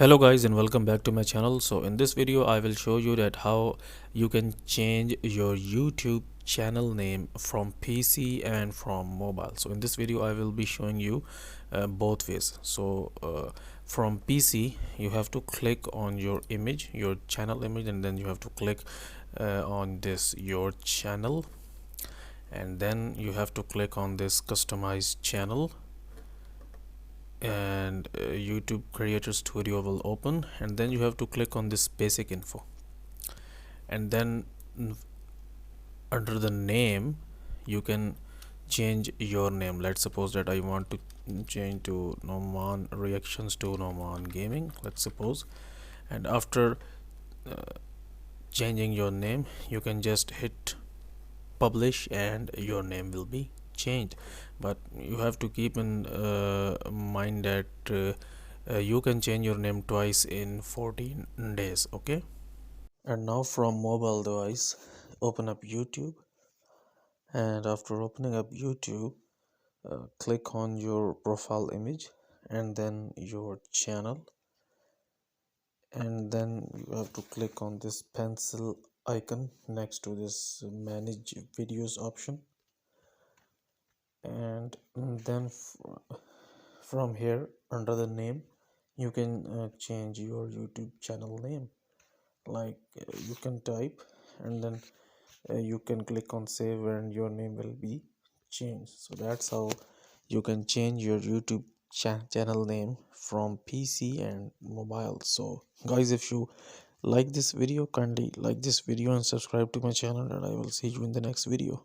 Hello guys and welcome back to my channel. So in this video I will show you that how you can change your YouTube channel name from PC and from mobile. So in this video I will be showing you both ways. From PC you have to click on your image, your channel image, and then you have to click on this your channel, and then you have to click on this customize channel, and YouTube Creator Studio will open, and then you have to click on this basic info, and then under the name you can change your name. Let's suppose that I want to change to Noman Reactions to Noman Gaming, let's suppose. And after changing your name you can just hit publish and your name will be changed. But you have to keep in mind that you can change your name twice in 14 days. Okay, and now from mobile device open up YouTube, and after opening up YouTube click on your profile image and then your channel, and then you have to click on this pencil icon next to this manage videos option, and then from here under the name you can change your YouTube channel name. Like you can type, and then you can click on save and your name will be changed. So that's how you can change your YouTube channel name from PC and mobile. So guys, if you like this video, kindly like this video and subscribe to my channel, and I will see you in the next video.